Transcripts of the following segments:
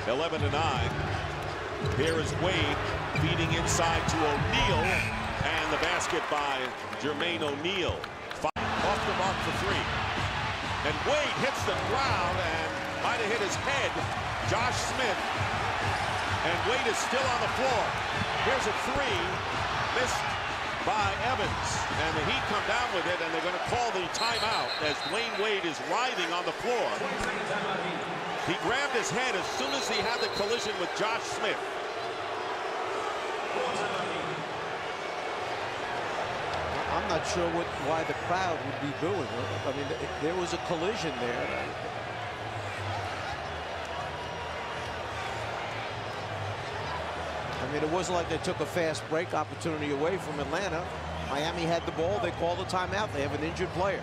11-9. Here is Wade feeding inside to O'Neal, and the basket by Jermaine O'Neal. Off the mark for three. And Wade hits the ground and might have hit his head. Josh Smith. And Wade is still on the floor. Here's a three. Missed by Evans. And the Heat come down with it, and they're going to call the timeout as Dwyane Wade is writhing on the floor. He grabbed his head as soon as he had the collision with Josh Smith. I'm not sure why the crowd would be booing. I mean, there was a collision there. I mean, it wasn't like they took a fast break opportunity away from Atlanta. Miami had the ball. They called a timeout. They have an injured player.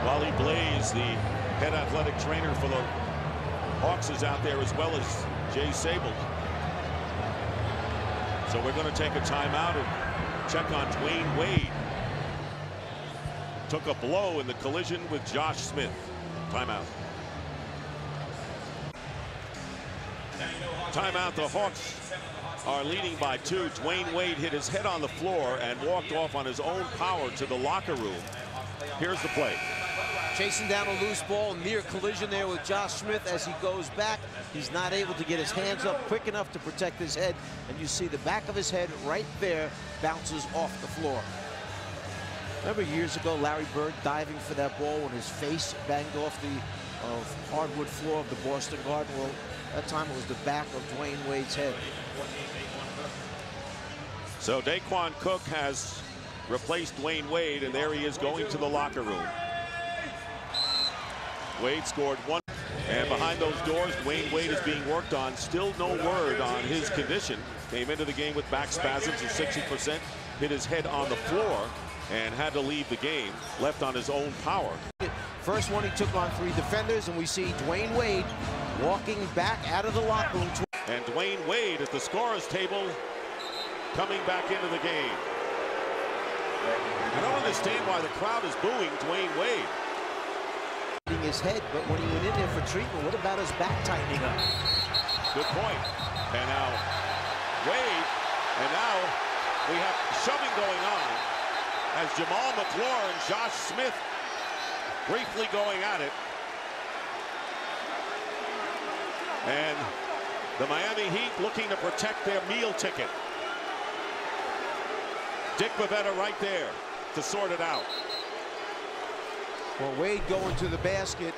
Wally Blaze, the head athletic trainer for the Hawks, is out there, as well as Jay Sable. So we're going to take a timeout and check on Dwyane Wade. Took a blow in the collision with Josh Smith. Timeout. Timeout. The Hawks are leading by 2. Dwyane Wade hit his head on the floor and walked off on his own power to the locker room. Here's the play. Chasing down a loose ball, near collision there with Josh Smith. As he goes back, he's not able to get his hands up quick enough to protect his head, and you see the back of his head right there bounces off the floor. Remember years ago, Larry Bird diving for that ball when his face banged off the hardwood floor of the Boston Garden? Well, that time it was the back of Dwyane Wade's head. So Daquan Cook has replaced Dwyane Wade, and there he is going to the locker room. Wade scored 1, and behind those doors, Dwyane Wade is being worked on. Still no word on his condition. Came into the game with back spasms of 60%, hit his head on the floor, and had to leave the game, left on his own power. First one, he took on 3 defenders, and we see Dwyane Wade walking back out of the locker room. And Dwyane Wade at the scorer's table, coming back into the game. I don't understand why the crowd is booing Dwyane Wade. His head, but when he went in there for treatment, what about his back tightening up? Good point. And now Wade, and now we have shoving going on as Jamal McClure and Josh Smith briefly going at it. And the Miami Heat looking to protect their meal ticket. Dick Bavetta right there to sort it out. Well, Wade going to the basket,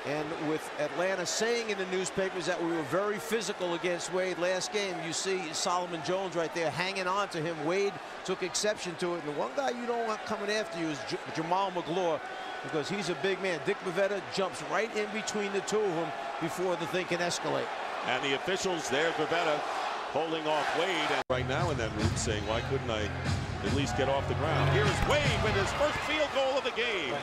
and with Atlanta saying in the newspapers that we were very physical against Wade last game, you see Solomon Jones right there hanging on to him. Wade took exception to it, and the one guy you don't want coming after you is Jamal McClure, because he's a big man. Dick Bavetta jumps right in between the two of them before the thing can escalate. And the officials, there's Bavetta holding off Wade. And right now in that room saying, why couldn't I at least get off the ground? Here's Wade with his first field goal of the game.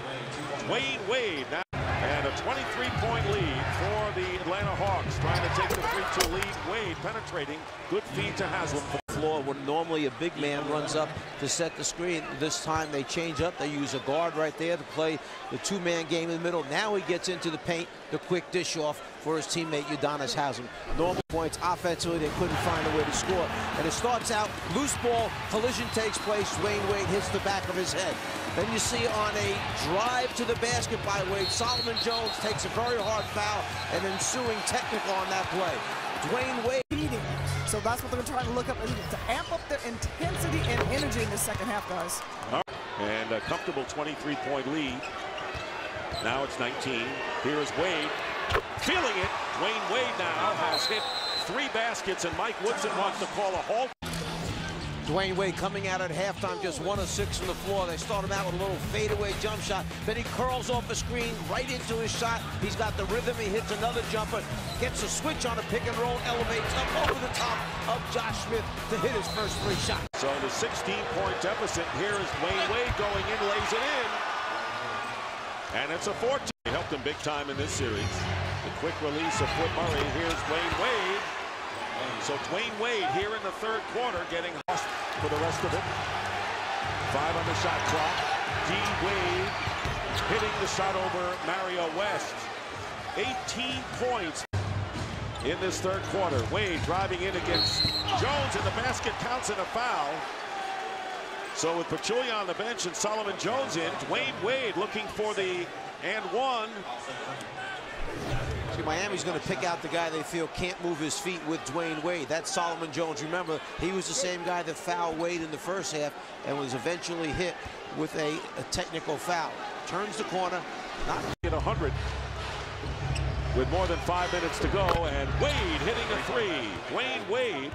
Dwyane Wade now, and a 23-point lead for the Atlanta Hawks, trying to take the 3-2 lead. Wade penetrating, good feed to Haslam. Floor when normally a big man runs up to set the screen. This time they change up. They use a guard right there to play the 2-man game in the middle. Now he gets into the paint, the quick dish off for his teammate Udonis Haslam. Normal points offensively, they couldn't find a way to score. And it starts out, loose ball, collision takes place. Dwyane Wade hits the back of his head. Then you see on a drive to the basket by Wade, Solomon Jones takes a very hard foul, and ensuing technical on that play. Dwyane Wade. So that's what they're trying to look up, to amp up their intensity and energy in the second half, guys. And a comfortable 23-point lead. Now it's 19. Here is Wade. Feeling it. Dwyane Wade now has hit 3 baskets, and Mike Woodson wants to call a halt. Dwyane Wade coming out at halftime, just 1 of 6 from the floor. They start him out with a little fadeaway jump shot. Then he curls off the screen right into his shot. He's got the rhythm. He hits another jumper. Gets a switch on a pick and roll. Elevates up over the top of Josh Smith to hit his first 3 shots. So the 16-point deficit. Here is Dwyane Wade going in, lays it in. And it's a 14. He helped him big time in this series. The quick release of Foot Murray. Here's Dwyane Wade. So Dwyane Wade here in the 3rd quarter getting lost for the rest of it. 5 on the shot clock. D. Wade hitting the shot over Mario West. 18 points. in this third quarter. Wade driving in against Jones, and the basket counts in a foul. So with Pachulia on the bench and Solomon Jones in, Dwyane Wade looking for the and one. See, Miami's going to pick out the guy they feel can't move his feet with Dwyane Wade. That's Solomon Jones. Remember, he was the same guy that fouled Wade in the first half and was eventually hit with a technical foul. Turns the corner, not at 100 with more than 5 minutes to go, and Wade hitting a three. Dwyane Wade